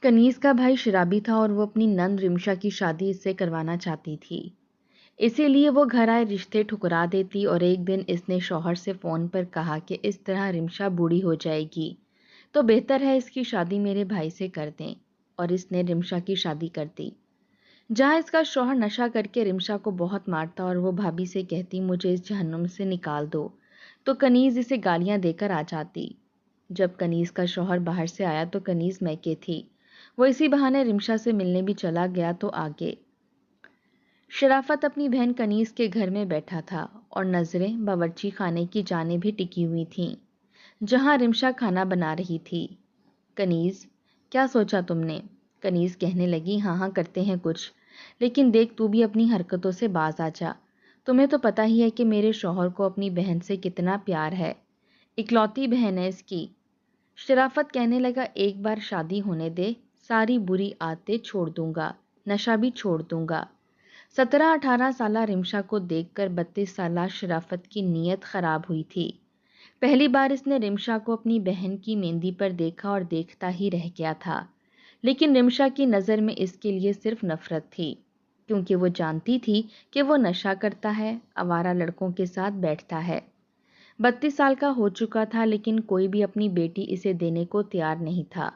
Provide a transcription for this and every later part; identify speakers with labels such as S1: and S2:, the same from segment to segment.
S1: کنیز کا بھائی شرابی تھا اور وہ اپنی نند رمشا کی شادی اس سے کروانا چاہتی تھی۔ اسی لیے وہ گھر آئے رشتے ٹھکرا دیتی اور ایک دن اس نے شوہر سے فون پر کہا کہ اس طرح رمشا بوڑھی ہو جائے گی تو بہتر ہے اس کی شادی میرے بھائی سے کر دیں، اور اس نے رمشا کی شادی کر دی۔ جہاں اس کا شوہر نشہ کر کے رمشا کو بہت مارتا اور وہ بھابھی سے کہتی مجھے اس جہنم سے نکال دو، تو کنیز اسے گالیاں دے کر آ جاتی۔ جب کنیز کا شوہر باہر سے آیا تو کنیز میکے تھی۔ وہ اسی بہانے رمشا سے ملنے بھی چلا گیا تو آگے شرافت اپنی بہن کنیز کے گھر میں بیٹھا تھا اور نظریں باورچی خانے کی جانب بھی ٹکی ہوئی تھیں جہاں رمشا کھانا بنا رہی تھی۔ کنیز، کیا سوچا تم نے؟ کنیز کہنے لگی ہاں ہاں کرتے ہیں کچھ، لیکن دیکھ تو بھی اپنی حرکتوں سے باز آ جا۔ تمہیں تو پتہ ہی ہے کہ میرے شوہر کو اپنی بہن سے کتنا پیار ہے، اکلوتی بہن ہے اس کی۔ شرافت کہنے لگا ایک بار شادی ہونے دے، ساری بری عادتیں چھوڑ دوں گا، نشہ بھی چھوڑ دوں گا۔ 17-18 سالہ رمشا کو دیکھ کر 32 سالہ شرافت کی نیت خراب ہوئی تھی۔ پہلی بار اس نے رمشا کو اپنی بہن کی مہندی پر دیکھا اور دیکھتا ہی رہ گیا تھا، لیکن رمشا کی نظر میں اس کے لیے صرف نفرت تھی، کیونکہ وہ جانتی تھی کہ وہ نشہ کرتا ہے، آوارہ لڑکوں کے ساتھ بیٹھتا ہے۔ 32 سال کا ہو چکا تھا لیکن کوئی بھی اپنی بیٹی اسے دینے کو تیار نہیں تھا،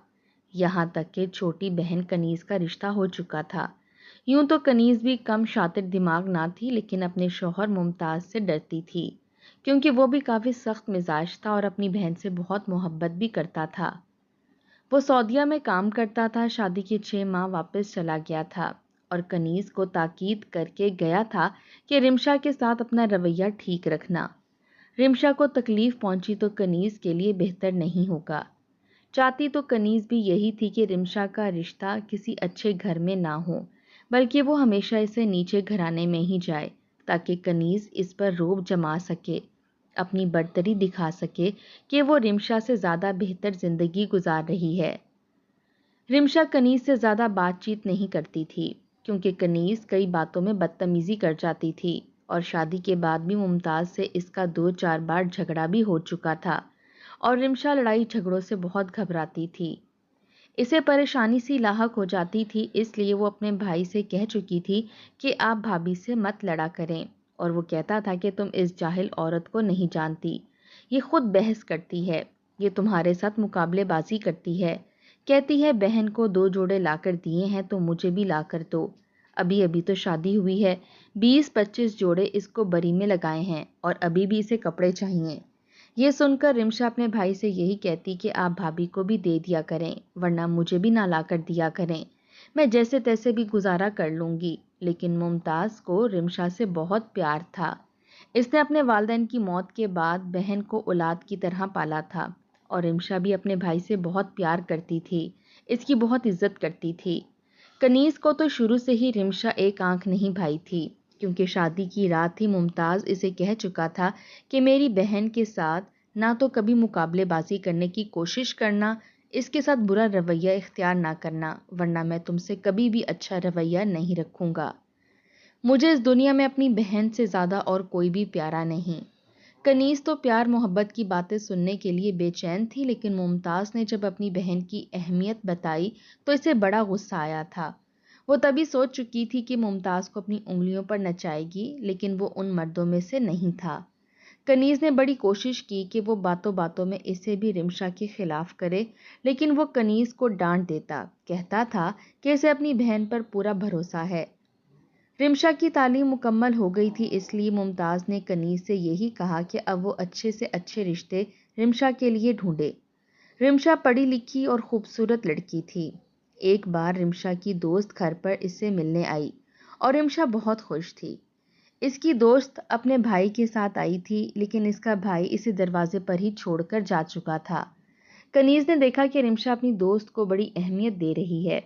S1: یہاں تک کہ چھوٹی بہن کنیز کا رشتہ ہو چکا تھا۔ یوں تو کنیز بھی کم شاطر دماغ نہ تھی لیکن اپنے شوہر ممتاز سے ڈرتی تھی، کیونکہ وہ بھی کافی سخت مزاج تھا اور اپنی بہن سے بہت محبت بھی کرتا تھا۔ وہ سعودیہ میں کام کرتا تھا، شادی کے 6 ماہ واپس چلا گیا تھا اور کنیز کو تاکید کر کے گیا تھا کہ رمشا کے ساتھ اپنا رویہ ٹھیک رکھنا۔ رمشا کو تکلیف پہنچی تو کنیز کے لیے بہتر نہیں ہوگا۔ چاہتی تو کنیز بھی یہی تھی کہ رمشا کا رشتہ کسی اچھے گھر میں نہ ہو، بلکہ وہ ہمیشہ اسے نیچے گھرانے میں ہی جائے تاکہ کنیز اس پر روب جما سکے، اپنی برتری دکھا سکے کہ وہ رمشا سے زیادہ بہتر زندگی گزار رہی ہے۔ رمشا کنیز سے زیادہ بات چیت نہیں کرتی تھی کیونکہ کنیز کئی باتوں میں بدتمیزی کر جاتی تھی اور شادی کے بعد بھی ممتاز سے اس کا 2-4 بار جھگڑا بھی ہو چکا تھا اور رمشا لڑائی جھگڑوں سے بہت گھبراتی تھی۔ اسے پریشانی سی لاحق ہو جاتی تھی، اس لیے وہ اپنے بھائی سے کہہ چکی تھی کہ آپ بھابھی سے مت لڑا کریں، اور وہ کہتا تھا کہ تم اس جاہل عورت کو نہیں جانتی، یہ خود بحث کرتی ہے، یہ تمہارے ساتھ مقابلے بازی کرتی ہے، کہتی ہے بہن کو 2 جوڑے لا کر دیے ہیں تو مجھے بھی لا کر دو، ابھی ابھی تو شادی ہوئی ہے، 20-25 جوڑے اس کو بری میں لگائے ہیں اور ابھی بھی اسے کپڑے چاہیے۔ یہ سن کر رمشا اپنے بھائی سے یہی کہتی کہ آپ بھابھی کو بھی دے دیا کریں ورنہ مجھے بھی نہ لا کر دیا کریں، میں جیسے تیسے بھی گزارا کر لوں گی۔ لیکن ممتاز کو رمشا سے بہت پیار تھا، اس نے اپنے والدین کی موت کے بعد بہن کو اولاد کی طرح پالا تھا اور رمشا بھی اپنے بھائی سے بہت پیار کرتی تھی، اس کی بہت عزت کرتی تھی۔ کنیز کو تو شروع سے ہی رمشا ایک آنکھ نہیں بھائی تھی، کیونکہ شادی کی رات ہی ممتاز اسے کہہ چکا تھا کہ میری بہن کے ساتھ نہ تو کبھی مقابلے بازی کرنے کی کوشش کرنا، اس کے ساتھ برا رویہ اختیار نہ کرنا، ورنہ میں تم سے کبھی بھی اچھا رویہ نہیں رکھوں گا۔ مجھے اس دنیا میں اپنی بہن سے زیادہ اور کوئی بھی پیارا نہیں۔ کنیز تو پیار محبت کی باتیں سننے کے لیے بے چین تھی، لیکن ممتاز نے جب اپنی بہن کی اہمیت بتائی تو اسے بڑا غصہ آیا تھا۔ وہ تبھی سوچ چکی تھی کہ ممتاز کو اپنی انگلیوں پر نچائے گی، لیکن وہ ان مردوں میں سے نہیں تھا۔ کنیز نے بڑی کوشش کی کہ وہ باتوں باتوں میں اسے بھی رمشا کے خلاف کرے، لیکن وہ کنیز کو ڈانٹ دیتا، کہتا تھا کہ اسے اپنی بہن پر پورا بھروسہ ہے۔ رمشا کی تعلیم مکمل ہو گئی تھی، اس لیے ممتاز نے کنیز سے یہی کہا کہ اب وہ اچھے سے اچھے رشتے رمشا کے لیے ڈھونڈے۔ رمشا پڑھی لکھی اور خوبصورت لڑکی تھی۔ ایک بار رمشا کی دوست گھر پر اس سے ملنے آئی اور رمشا بہت خوش تھی۔ اس کی دوست اپنے بھائی کے ساتھ آئی تھی، لیکن اس کا بھائی اسے دروازے پر ہی چھوڑ کر جا چکا تھا۔ کنیز نے دیکھا کہ رمشا اپنی دوست کو بڑی اہمیت دے رہی ہے،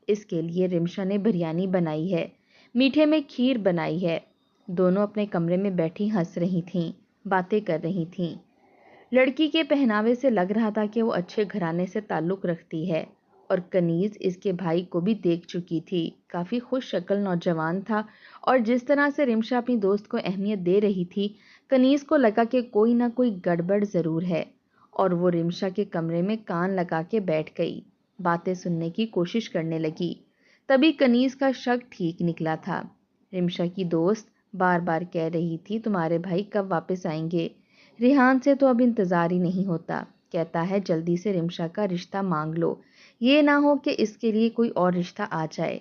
S1: اس کے لیے رمشا نے بریانی بنائی ہے، میٹھے میں کھیر بنائی ہے۔ دونوں اپنے کمرے میں بیٹھی ہنس رہی تھیں، باتیں کر رہی تھیں۔ لڑکی کے پہناوے سے لگ رہا تھا کہ وہ اچھے گھرانے سے تعلق رکھتی ہے، اور کنیز اس کے بھائی کو بھی دیکھ چکی تھی، کافی خوش شکل نوجوان تھا، اور جس طرح سے رمشا اپنی دوست کو اہمیت دے رہی تھی، کنیز کو لگا کہ کوئی نہ کوئی گڑبڑ ضرور ہے، اور وہ رمشا کے کمرے میں کان لگا کے بیٹھ گئی۔ باتیں سننے کی کوشش کرنے لگی۔ تبھی کنیز کا شک ٹھیک نکلا تھا۔ رمشا کی دوست بار بار کہہ رہی تھی تمہارے بھائی کب واپس آئیں گے؟ ریحان سے تو اب انتظار ہی نہیں ہوتا، کہتا ہے جلدی سے رمشا کا رشتہ مانگ لو، یہ نہ ہو کہ اس کے لیے کوئی اور رشتہ آ جائے۔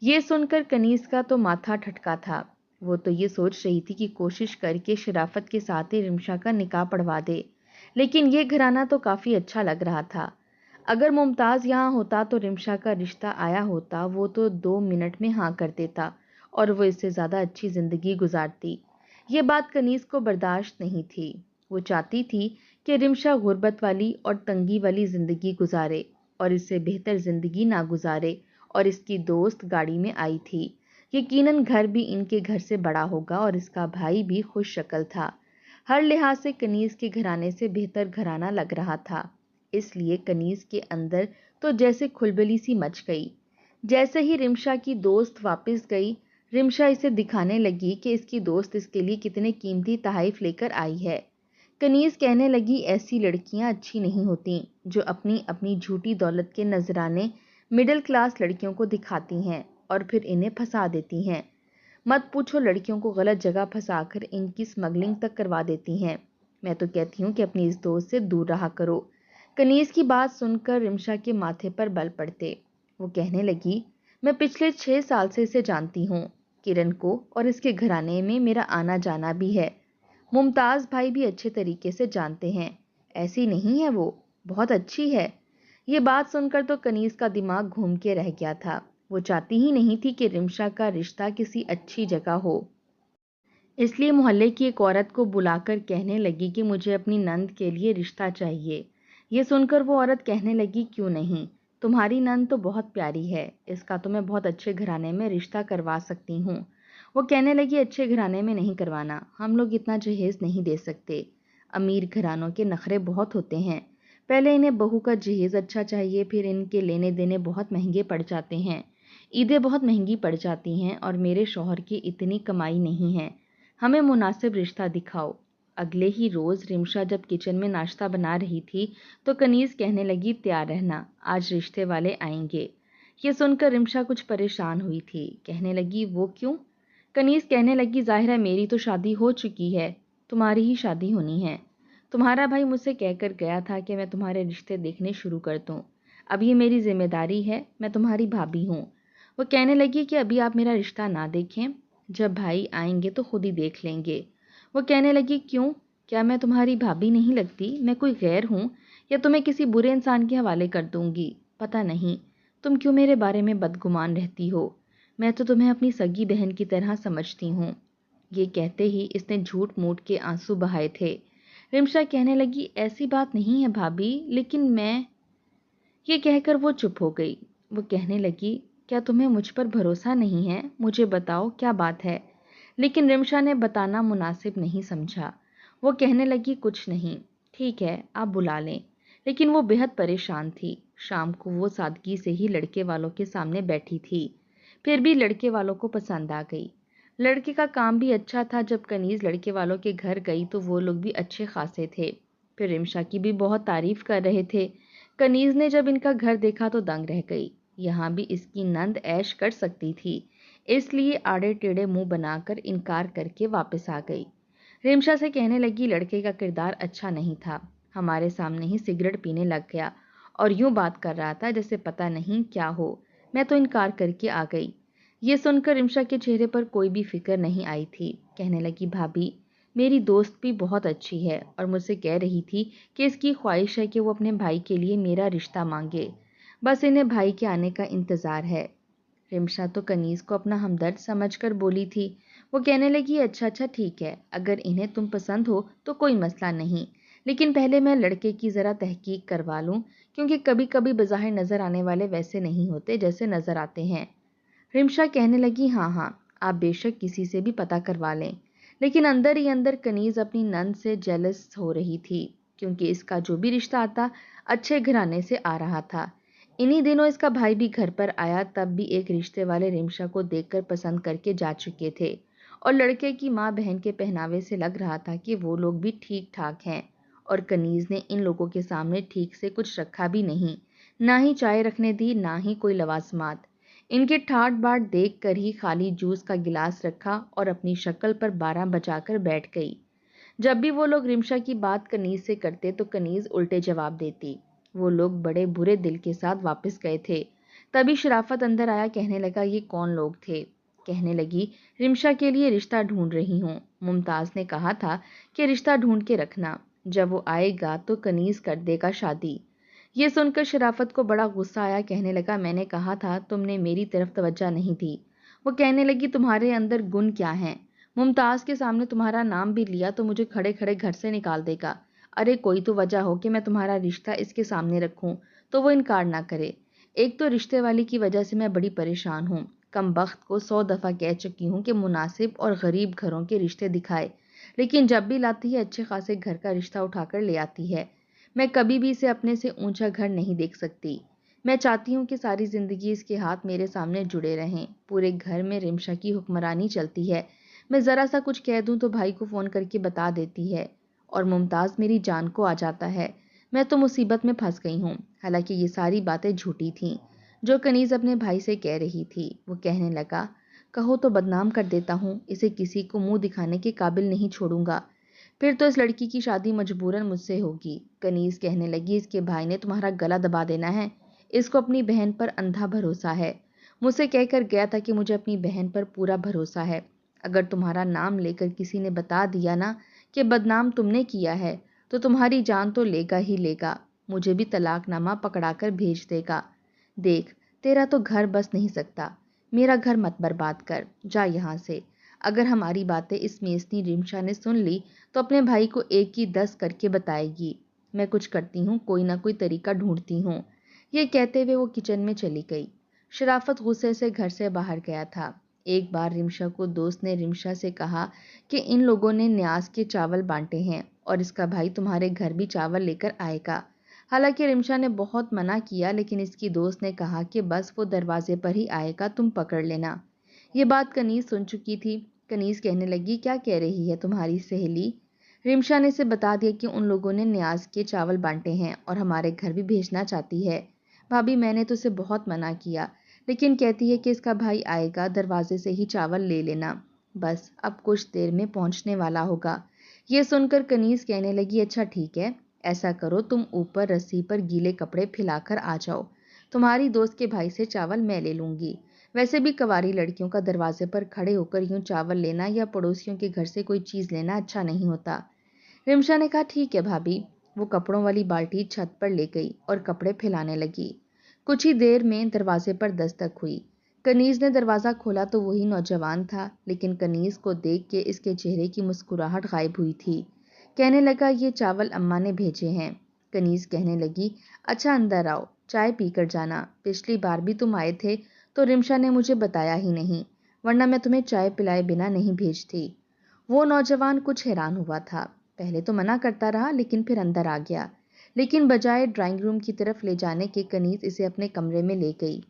S1: یہ سن کر کنیز کا تو ماتھا ٹھٹکا تھا۔ وہ تو یہ سوچ رہی تھی کہ کوشش کر کے شرافت کے ساتھ ہی رمشا کا نکاح پڑھوا دے، لیکن یہ گھرانہ تو کافی اچھا لگ رہا تھا۔ اگر ممتاز یہاں ہوتا تو رمشا کا رشتہ آیا ہوتا، وہ تو 2 منٹ میں ہاں کر دیتا اور وہ اس سے زیادہ اچھی زندگی گزارتی۔ یہ بات کنیز کو برداشت نہیں تھی۔ وہ چاہتی تھی کہ رمشا غربت والی اور تنگی والی زندگی گزارے اور اس سے بہتر زندگی نہ گزارے، اور اس کی دوست گاڑی میں آئی تھی۔ یقیناً گھر بھی ان کے گھر سے بڑا ہوگا اور اس کا بھائی بھی خوش شکل تھا۔ ہر لحاظ سے کنیز کے گھرانے سے بہتر گھرانہ لگ رہا تھا، اس لیے کنیز کے اندر تو جیسے کھلبلی سی مچ گئی۔ جیسے ہی رمشا کی دوست واپس گئی، رمشا اسے دکھانے لگی کہ اس کی دوست اس کے لیے کتنے قیمتی تحائف لے کر آئی ہے۔ کنیز کہنے لگی ایسی لڑکیاں اچھی نہیں ہوتیں جو اپنی اپنی جھوٹی دولت کے نذرانے مڈل کلاس لڑکیوں کو دکھاتی ہیں اور پھر انہیں پھنسا دیتی ہیں۔ مت پوچھو، لڑکیوں کو غلط جگہ پھنسا کر ان کی اسمگلنگ تک کروا دیتی ہیں۔ میں تو کہتی ہوں کہ اپنی اس دوست سے دور رہا کرو۔ کنیز کی بات سن کر رمشا کے ماتھے پر بل پڑتے۔ وہ کہنے لگی میں پچھلے 6 سال سے اسے جانتی ہوں، کرن کو، اور اس کے گھرانے میں میرا آنا جانا بھی ہے۔ ممتاز بھائی بھی اچھے طریقے سے جانتے ہیں، ایسی نہیں ہے، وہ بہت اچھی ہے۔ یہ بات سن کر تو کنیز کا دماغ گھوم کے رہ گیا تھا۔ وہ چاہتی ہی نہیں تھی کہ رمشا کا رشتہ کسی اچھی جگہ ہو، اس لیے محلے کی ایک عورت کو بلا کر کہنے لگی کہ مجھے اپنی نند کے لیے رشتہ چاہیے۔ یہ سن کر وہ عورت کہنے لگی کیوں نہیں، تمہاری نند تو بہت پیاری ہے، اس کا تو میں بہت اچھے گھرانے میں رشتہ کروا سکتی ہوں۔ وہ کہنے لگی اچھے گھرانے میں نہیں کروانا، ہم لوگ اتنا جہیز نہیں دے سکتے، امیر گھرانوں کے نخرے بہت ہوتے ہیں، پہلے انہیں بہو کا جہیز اچھا چاہیے، پھر ان کے لینے دینے بہت مہنگے پڑ جاتے ہیں، عیدیں بہت مہنگی پڑ جاتی ہیں، اور میرے شوہر کی اتنی کمائی نہیں ہے، ہمیں مناسب رشتہ دکھاؤ۔ اگلے ہی روز رمشا جب کچن میں ناشتہ بنا رہی تھی تو کنیز کہنے لگی تیار رہنا، آج رشتے والے آئیں گے۔ یہ سن کر رمشا کچھ پریشان ہوئی تھی، کہنے لگی وہ کیوں؟ کنیز کہنے لگی ظاہر ہے میری تو شادی ہو چکی ہے، تمہاری ہی شادی ہونی ہے، تمہارا بھائی مجھ سے کہہ کر گیا تھا کہ میں تمہارے رشتے دیکھنے شروع کر دوں، اب یہ میری ذمہ داری ہے، میں تمہاری بھابھی ہوں۔ وہ کہنے لگی کہ ابھی آپ میرا رشتہ نہ دیکھیں، جب بھائی آئیں گے تو خود ہی دیکھ لیں گے۔ وہ کہنے لگی کیوں، کیا میں تمہاری بھابھی نہیں لگتی، میں کوئی غیر ہوں یا تمہیں کسی برے انسان کے حوالے کر دوں گی؟ پتہ نہیں تم کیوں میرے بارے میں بدگمان رہتی ہو، میں تو تمہیں اپنی سگی بہن کی طرح سمجھتی ہوں۔ یہ کہتے ہی اس نے جھوٹ موٹ کے آنسو بہائے تھے۔ رمشا کہنے لگی ایسی بات نہیں ہے بھابھی، لیکن میں، یہ کہہ کر وہ چپ ہو گئی۔ وہ کہنے لگی کیا تمہیں مجھ پر بھروسہ نہیں ہے، مجھے بتاؤ کیا بات ہے؟ لیکن رمشا نے بتانا مناسب نہیں سمجھا۔ وہ کہنے لگی کچھ نہیں، ٹھیک ہے آپ بلا لیں۔ لیکن وہ بہت پریشان تھی۔ شام کو وہ سادگی سے ہی لڑکے والوں کے سامنے بیٹھی تھی، پھر بھی لڑکے والوں کو پسند آ گئی۔ لڑکے کا کام بھی اچھا تھا، جب کنیز لڑکے والوں کے گھر گئی تو وہ لوگ بھی اچھے خاصے تھے، پھر رمشا کی بھی بہت تعریف کر رہے تھے۔ کنیز نے جب ان کا گھر دیکھا تو دنگ رہ گئی، یہاں بھی اس کی نند عیش کر سکتی تھی، اس لیے آڑے ٹیڑے منہ بنا کر انکار کر کے واپس آ گئی۔ رمشا سے کہنے لگی لڑکے کا کردار اچھا نہیں تھا، ہمارے سامنے ہی سگریٹ پینے لگ گیا اور یوں بات کر رہا تھا جیسے پتہ نہیں کیا ہو، میں تو انکار کر کے آ گئی۔ یہ سن کر رمشا کے چہرے پر کوئی بھی فکر نہیں آئی تھی، کہنے لگی بھابھی میری دوست بھی بہت اچھی ہے اور مجھ سے کہہ رہی تھی کہ اس کی خواہش ہے کہ وہ اپنے بھائی کے لیے میرا رشتہ مانگے، بس انہیں بھائی کے آنے کا انتظار ہے۔ رمشا تو کنیز کو اپنا ہمدرد سمجھ کر بولی تھی۔ وہ کہنے لگی اچھا ٹھیک ہے، اگر انہیں تم پسند ہو تو کوئی مسئلہ نہیں، لیکن پہلے میں لڑکے کی ذرا تحقیق کروا لوں، کیونکہ کبھی کبھی بظاہر نظر آنے والے ویسے نہیں ہوتے جیسے نظر آتے ہیں۔ رمشا کہنے لگی ہاں آپ بے شک کسی سے بھی پتہ کروا لیں، لیکن اندر ہی اندر کنیز اپنی نند سے جیلس ہو رہی تھی، کیونکہ اس کا جو بھی رشتہ آتا اچھے گھرانے سے آ رہا تھا۔ انہی دنوں اس کا بھائی بھی گھر پر آیا، تب بھی ایک رشتے والے رمشا کو دیکھ کر پسند کر کے جا چکے تھے، اور لڑکے کی ماں بہن کے پہناوے سے لگ رہا تھا کہ وہ لوگ بھی ٹھیک ٹھاک ہیں، اور کنیز نے ان لوگوں کے سامنے ٹھیک سے کچھ رکھا بھی نہیں، نہ ہی چائے رکھنے دی، نہ ہی کوئی لوازمات۔ ان کے ٹھاٹ باٹ دیکھ کر ہی خالی جوس کا گلاس رکھا اور اپنی شکل پر 12 بجا کر بیٹھ گئی۔ جب بھی وہ لوگ رمشا کی بات کنیز سے کرتے تو کنیز الٹے جواب دیتی۔ وہ لوگ بڑے برے دل کے ساتھ واپس گئے تھے۔ تبھی شرافت اندر آیا، کہنے لگا یہ کون لوگ تھے؟ کہنے لگی رمشا کے لیے رشتہ ڈھونڈ رہی ہوں۔ ممتاز نے کہا تھا کہ رشتہ ڈھونڈ کے رکھنا، جب وہ آئے گا تو کنیز کر دے گا شادی۔ یہ سن کر شرافت کو بڑا غصہ آیا، کہنے لگا میں نے کہا تھا تم نے میری طرف توجہ نہیں دی۔ وہ کہنے لگی تمہارے اندر گن کیا ہیں؟ ممتاز کے سامنے تمہارا نام بھی لیا تو مجھے کھڑے کھڑے گھر سے نکال دے گا۔ ارے کوئی تو وجہ ہو کہ میں تمہارا رشتہ اس کے سامنے رکھوں تو وہ انکار نہ کرے۔ ایک تو رشتے والی کی وجہ سے میں بڑی پریشان ہوں۔ کم بخت کو 100 دفعہ کہہ چکی ہوں کہ مناسب اور غریب گھروں کے رشتے دکھائے، لیکن جب بھی لاتی ہے اچھے خاصے گھر کا رشتہ اٹھا کر لے آتی ہے۔ میں کبھی بھی اسے اپنے سے اونچا گھر نہیں دیکھ سکتی۔ میں چاہتی ہوں کہ ساری زندگی اس کے ہاتھ میرے سامنے جڑے رہیں۔ پورے گھر میں رمشا کی حکمرانی چلتی ہے۔ میں ذرا سا کچھ کہہ دوں تو بھائی کو فون کر کے بتا دیتی ہے اور ممتاز میری جان کو آ جاتا ہے۔ میں تو مصیبت میں پھنس گئی ہوں۔ حالانکہ یہ ساری باتیں جھوٹی تھیں جو کنیز اپنے بھائی سے کہہ رہی تھی۔ وہ کہنے لگا کہو تو بدنام کر دیتا ہوں، اسے کسی کو منہ دکھانے کے قابل نہیں چھوڑوں گا، پھر تو اس لڑکی کی شادی مجبوراً مجھ سے ہوگی۔ کنیز کہنے لگی اس کے بھائی نے تمہارا گلا دبا دینا ہے، اس کو اپنی بہن پر اندھا بھروسہ ہے۔ مجھ سے کہہ کر گیا تھا کہ مجھے اپنی بہن پر پورا بھروسہ ہے۔ اگر تمہارا نام لے کر کسی نے بتا دیا نا کہ بدنام تم نے کیا ہے تو تمہاری جان تو لے گا ہی لے گا، مجھے بھی طلاق نامہ پکڑا کر بھیج دے گا۔ دیکھ تیرا تو گھر بس نہیں سکتا، میرا گھر مت برباد کر، جا یہاں سے۔ اگر ہماری باتیں اس میسنی رمشا نے سن لی تو اپنے بھائی کو 1 کی 10 کر کے بتائے گی۔ میں کچھ کرتی ہوں، کوئی نہ کوئی طریقہ ڈھونڈتی ہوں۔ یہ کہتے ہوئے وہ کچن میں چلی گئی۔ شرافت غصے سے گھر سے باہر گیا تھا۔ ایک بار رمشا کو دوست نے رمشا سے کہا کہ ان لوگوں نے نیاز کے چاول بانٹے ہیں اور اس کا بھائی تمہارے گھر بھی چاول لے کر آئے گا۔ حالانکہ رمشا نے بہت منع کیا لیکن اس کی دوست نے کہا کہ بس وہ دروازے پر ہی آئے گا، تم پکڑ لینا۔ یہ بات کنیز سن چکی تھی۔ کنیز کہنے لگی کیا کہہ رہی ہے تمہاری سہیلی؟ رمشا نے اسے بتا دیا کہ ان لوگوں نے نیاز کے چاول بانٹے ہیں اور ہمارے گھر بھی بھیجنا چاہتی ہے۔ بھابھی میں نے تو اسے بہت منع کیا لیکن کہتی ہے کہ اس کا بھائی آئے گا، دروازے سے ہی چاول لے لینا، بس اب کچھ دیر میں پہنچنے والا ہوگا۔ یہ سن کر کنیز کہنے لگی اچھا ٹھیک ہے، ایسا کرو تم اوپر رسی پر گیلے کپڑے پھیلا کر آ جاؤ، تمہاری دوست کے بھائی سے چاول میں لے لوں گی۔ ویسے بھی کواری لڑکیوں کا دروازے پر کھڑے ہو کر یوں چاول لینا یا پڑوسیوں کے گھر سے کوئی چیز لینا اچھا نہیں ہوتا۔ رمشا نے کہا ٹھیک ہے بھابھی۔ وہ کپڑوں والی بالٹی چھت پر لے گئی اور کپڑے پھیلانے لگی۔ کچھ ہی دیر میں دروازے پر دستک ہوئی۔ کنیز نے دروازہ کھولا تو وہی نوجوان تھا، لیکن کنیز کو دیکھ کے اس کے چہرے کی مسکراہٹ غائب ہوئی تھی۔ کہنے لگا یہ چاول اماں نے بھیجے ہیں۔ کنیز کہنے لگی اچھا اندر آؤ، چائے پی کر جانا، پچھلی بار بھی تم آئے تھے تو رمشا نے مجھے بتایا ہی نہیں، ورنہ میں تمہیں چائے پلائے بنا نہیں بھیجتی۔ وہ نوجوان کچھ حیران ہوا تھا، پہلے تو منع کرتا رہا لیکن پھر اندر آ گیا، لیکن بجائے ڈرائنگ روم کی طرف لے جانے کے کنیز اسے اپنے کمرے میں لے گئی۔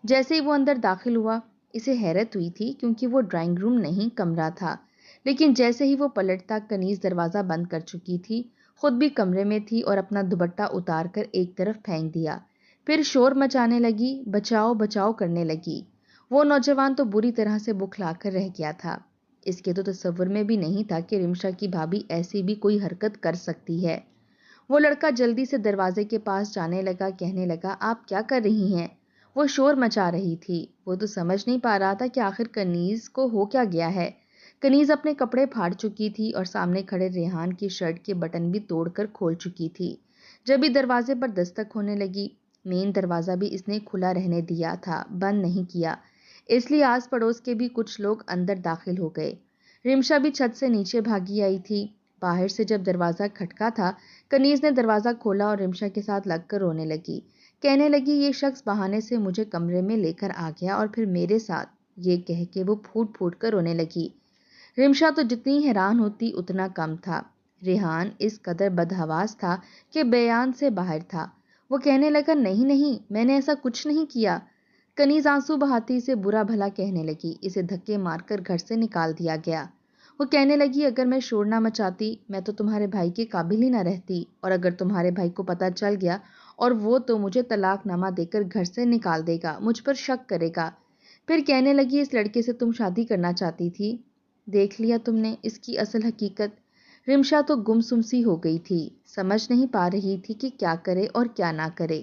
S1: جیسے ہی وہ اندر داخل ہوا اسے حیرت ہوئی تھی کیونکہ وہ ڈرائنگ روم نہیں کمرہ تھا، لیکن جیسے ہی وہ پلٹتا کنیز دروازہ بند کر چکی تھی، خود بھی کمرے میں تھی اور اپنا دوپٹہ اتار کر ایک طرف پھینک دیا، پھر شور مچانے لگی، بچاؤ بچاؤ کرنے لگی۔ وہ نوجوان تو بری طرح سے بکھلا کر رہ گیا تھا۔ اس کے تو تصور میں بھی نہیں تھا کہ رمشا کی بھابھی ایسی بھی کوئی حرکت کر سکتی ہے۔ وہ لڑکا جلدی سے دروازے کے پاس جانے لگا، کہنے لگا آپ کیا کر رہی ہیں؟ وہ شور مچا رہی تھی۔ وہ تو سمجھ نہیں پا رہا تھا کہ آخر کنیز کو ہو کیا گیا ہے۔ کنیز اپنے کپڑے پھاڑ چکی تھی اور سامنے کھڑے ریحان کی شرٹ کے بٹن بھی توڑ کر کھول چکی تھی۔ جب ہی دروازے پر دستک ہونے لگی، مین دروازہ بھی اس نے کھلا رہنے دیا تھا، بند نہیں کیا، اس لیے آس پڑوس کے بھی کچھ لوگ اندر داخل ہو گئے۔ رمشا بھی چھت سے نیچے بھاگی آئی تھی۔ باہر سے جب دروازہ کھٹکا تھا، کنیز نے دروازہ کھولا اور رمشا کے ساتھ لگ کر رونے لگی، کہنے لگی یہ شخص بہانے سے مجھے کمرے میں لے کر آ گیا اور پھر میرے ساتھ، یہ کہہ کے وہ پھوٹ پھوٹ کر رونے لگی۔ رمشا تو جتنی حیران ہوتی اتنا کم تھا۔ ریحان اس قدر بدحواس تھا کہ بیان سے باہر تھا۔ وہ کہنے لگا نہیں نہیں، میں نے ایسا کچھ نہیں کیا۔ کنیز آنسو بہاتی اسے برا بھلا کہنے لگی، اسے دھکے مار کر گھر سے نکال دیا گیا۔ وہ کہنے لگی اگر میں شور نہ مچاتی میں تو تمہارے بھائی کے قابل ہی نہ رہتی، اور اگر تمہارے بھائی کو پتہ چل گیا اور وہ تو مجھے طلاق نامہ دے کر گھر سے نکال دے گا، مجھ پر شک کرے گا۔ پھر کہنے لگی اس لڑکے سے تم شادی کرنا چاہتی تھی، دیکھ لیا تم نے اس کی اصل حقیقت۔ رمشا تو گمسم سی ہو گئی تھی، سمجھ نہیں پا رہی تھی کہ کیا کرے اور کیا نہ کرے۔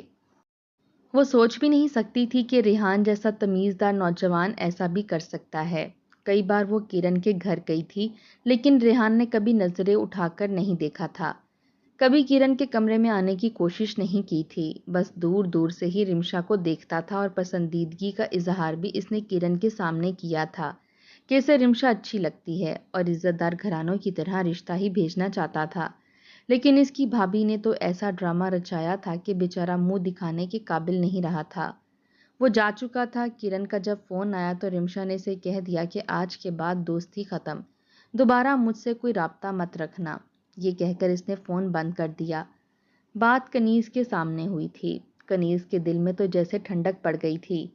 S1: وہ سوچ بھی نہیں سکتی تھی کہ ریحان جیسا تمیزدار نوجوان ایسا بھی کر سکتا ہے۔ کئی بار وہ کرن کے گھر گئی تھی، لیکن ریحان نے کبھی نظریں اٹھا کر نہیں دیکھا تھا، کبھی کرن کے کمرے میں آنے کی کوشش نہیں کی تھی، بس دور دور سے ہی رمشا کو دیکھتا تھا، اور پسندیدگی کا اظہار بھی اس نے کرن کے سامنے کیا تھا کہ اسے رمشا اچھی لگتی ہے اور عزت دار گھرانوں کی طرح رشتہ ہی بھیجنا چاہتا تھا۔ لیکن اس کی بھابھی نے تو ایسا ڈرامہ رچایا تھا کہ بیچارہ منہ دکھانے کے قابل نہیں رہا تھا۔ وہ جا چکا تھا۔ کرن کا جب فون آیا تو رمشا نے اسے کہہ دیا کہ آج کے بعد دوستی ختم، دوبارہ مجھ سے کوئی رابطہ مت رکھنا۔ یہ کہہ کر اس نے فون بند کر دیا۔ بات کنیز کے سامنے ہوئی تھی۔ کنیز کے دل میں تو جیسے ٹھنڈک پڑ گئی تھی۔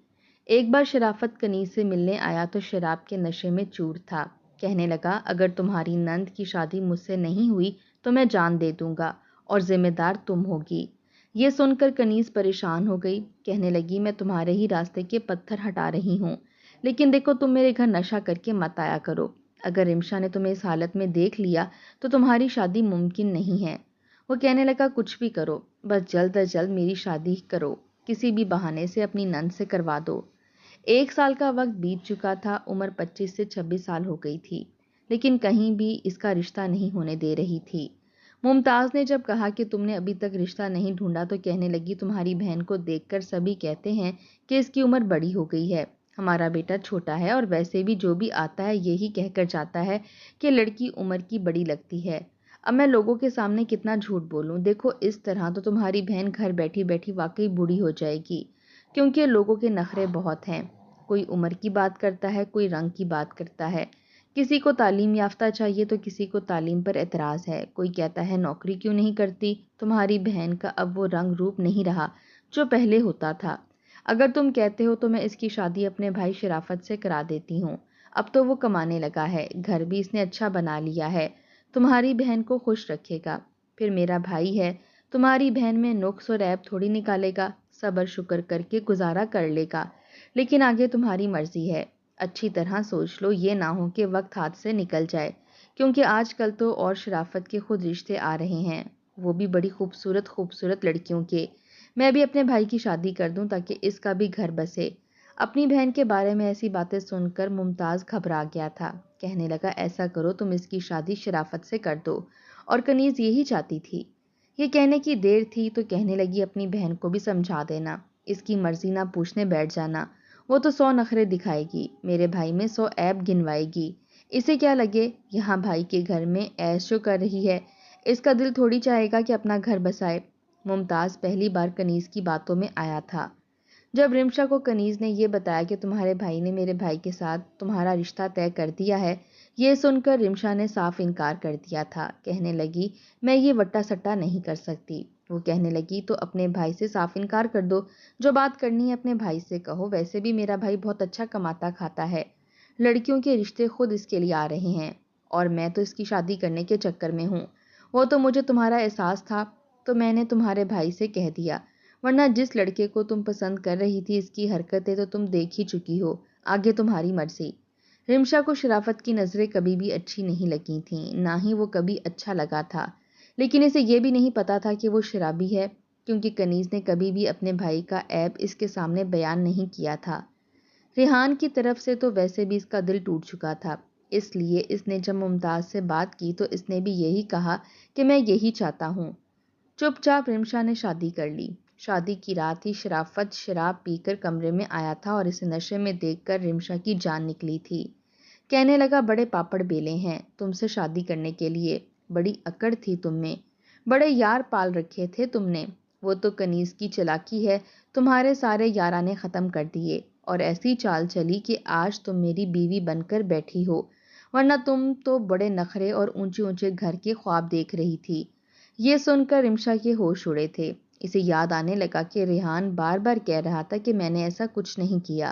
S1: ایک بار شرافت کنیز سے ملنے آیا تو شراب کے نشے میں چور تھا۔ کہنے لگا اگر تمہاری نند کی شادی مجھ سے نہیں ہوئی تو میں جان دے دوں گا اور ذمہ دار تم ہوگی۔ یہ سن کر کنیز پریشان ہو گئی، کہنے لگی میں تمہارے ہی راستے کے پتھر ہٹا رہی ہوں، لیکن دیکھو تم میرے گھر نشہ کر کے مت آیا کرو۔ اگر رمشا نے تمہیں اس حالت میں دیکھ لیا تو تمہاری شادی ممکن نہیں ہے۔ وہ کہنے لگا کچھ بھی کرو، بس جلد از جلد میری شادی کرو، کسی بھی بہانے سے اپنی نند سے کروا دو۔ 1 سال کا وقت بیت چکا تھا، عمر 25 سے 26 سال ہو گئی تھی، لیکن کہیں بھی اس کا رشتہ نہیں ہونے دے رہی تھی۔ ممتاز نے جب کہا کہ تم نے ابھی تک رشتہ نہیں ڈھونڈا تو کہنے لگی تمہاری بہن کو دیکھ کر سبھی کہتے ہیں کہ اس کی عمر بڑی ہو گئی ہے، ہمارا بیٹا چھوٹا ہے، اور ویسے بھی جو بھی آتا ہے یہی کہہ کر جاتا ہے کہ لڑکی عمر کی بڑی لگتی ہے۔ اب میں لوگوں کے سامنے کتنا جھوٹ بولوں، دیکھو اس طرح تو تمہاری بہن گھر بیٹھی بیٹھی واقعی بوڑھی ہو جائے گی، کیونکہ لوگوں کے نخرے بہت ہیں، کوئی عمر کی بات کرتا ہے، کوئی رنگ کی بات کرتا ہے، کسی کو تعلیم یافتہ چاہیے تو کسی کو تعلیم پر اعتراض ہے، کوئی کہتا ہے نوکری کیوں نہیں کرتی۔ تمہاری بہن کا اب وہ رنگ روپ نہیں رہا جو پہلے ہوتا تھا۔ اگر تم کہتے ہو تو میں اس کی شادی اپنے بھائی شرافت سے کرا دیتی ہوں، اب تو وہ کمانے لگا ہے، گھر بھی اس نے اچھا بنا لیا ہے، تمہاری بہن کو خوش رکھے گا۔ پھر میرا بھائی ہے، تمہاری بہن میں نقص اور عیب تھوڑی نکالے گا، صبر شکر کر کے گزارا کر لے گا، لیکن آگے تمہاری مرضی ہے۔ اچھی طرح سوچ لو، یہ نہ ہو کہ وقت ہاتھ سے نکل جائے، کیونکہ آج کل تو اور شرافت کے خود رشتے آ رہے ہیں، وہ بھی بڑی خوبصورت خوبصورت لڑکیوں کے۔ میں بھی اپنے بھائی کی شادی کر دوں تاکہ اس کا بھی گھر بسے۔ اپنی بہن کے بارے میں ایسی باتیں سن کر ممتاز گھبرا گیا تھا، کہنے لگا ایسا کرو تم اس کی شادی شرافت سے کر دو، اور کنیز یہی چاہتی تھی۔ یہ کہنے کی دیر تھی تو کہنے لگی اپنی بہن کو بھی سمجھا دینا، اس کی مرضی نہ پوچھنے بیٹھ جانا، وہ تو 100 نخرے دکھائے گی، میرے بھائی میں 100 عیب گنوائے گی، اسے کیا لگے یہاں بھائی کے گھر میں عیش جو کر رہی ہے، اس کا دل تھوڑی چاہے گا کہ اپنا گھر بسائے۔ ممتاز پہلی بار کنیز کی باتوں میں آیا تھا۔ جب رمشا کو کنیز نے یہ بتایا کہ تمہارے بھائی نے میرے بھائی کے ساتھ تمہارا رشتہ طے کر دیا ہے، یہ سن کر رمشا نے صاف انکار کر دیا تھا، کہنے لگی میں یہ وٹا سٹا نہیں کر سکتی۔ وہ کہنے لگی تو اپنے بھائی سے صاف انکار کر دو، جو بات کرنی ہے اپنے بھائی سے کہو، ویسے بھی میرا بھائی بہت اچھا کماتا کھاتا ہے، لڑکیوں کے رشتے خود اس کے لیے آ رہے ہیں، اور میں تو اس کی شادی کرنے کے چکر میں ہوں۔ وہ تو مجھے تمہارا احساس تھا تو میں نے تمہارے بھائی سے کہہ دیا، ورنہ جس لڑکے کو تم پسند کر رہی تھی اس کی حرکتیں تو تم دیکھ ہی چکی ہو، آگے تمہاری مرضی۔ رمشا کو شرافت کی نظریں کبھی بھی اچھی نہیں لگی تھیں، نہ ہی وہ کبھی اچھا لگا تھا، لیکن اسے یہ بھی نہیں پتا تھا کہ وہ شرابی ہے، کیونکہ کنیز نے کبھی بھی اپنے بھائی کا عیب اس کے سامنے بیان نہیں کیا تھا۔ ریحان کی طرف سے تو ویسے بھی اس کا دل ٹوٹ چکا تھا، اس لیے اس نے جب ممتاز سے بات کی تو اس نے بھی یہی کہا کہ میں یہی چاہتا ہوں۔ چپ چاپ رمشا نے شادی کر لی۔ شادی کی رات ہی شرافت شراب پی کر کمرے میں آیا تھا اور اسے نشے میں دیکھ کر رمشا کی جان نکلی تھی۔ کہنے لگا بڑے پاپڑ بیلے ہیں تم سے شادی کرنے کے لیے، بڑی اکڑ تھی تم میں، بڑے یار پال رکھے تھے تم نے، وہ تو کنیز کی چلاکی ہے، تمہارے سارے یارانے ختم کر دیے، اور ایسی چال چلی کہ آج تم میری بیوی بن کر بیٹھی ہو، ورنہ تم تو بڑے نخرے اور اونچے اونچے گھر کے خواب دیکھ رہی تھی۔ یہ سن کر رمشا کے ہوش اڑے تھے، اسے یاد آنے لگا کہ ریحان بار بار کہہ رہا تھا کہ میں نے ایسا کچھ نہیں کیا،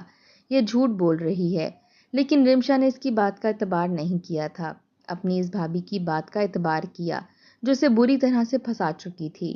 S1: یہ جھوٹ بول رہی ہے، لیکن رمشا نے اس کی بات کا اعتبار نہیں کیا تھا، اپنی اس بھابھی کی بات کا اعتبار کیا جو اسے بری طرح سے پھنسا چکی تھی۔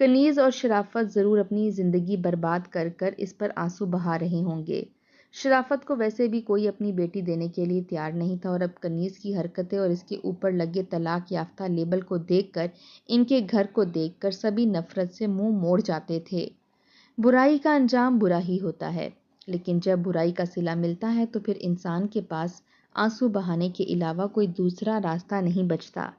S1: کنیز اور شرافت ضرور اپنی زندگی برباد کر کر اس پر آنسو بہا رہے ہوں گے۔ شرافت کو ویسے بھی کوئی اپنی بیٹی دینے کے لیے تیار نہیں تھا، اور اب کنیز کی حرکتیں اور اس کے اوپر لگے طلاق یافتہ لیبل کو دیکھ کر، ان کے گھر کو دیکھ کر سبھی نفرت سے منہ موڑ جاتے تھے۔ برائی کا انجام برا ہی ہوتا ہے، لیکن جب برائی کا صلہ ملتا ہے تو پھر انسان کے پاس آنسو بہانے کے علاوہ کوئی دوسرا راستہ نہیں بچتا۔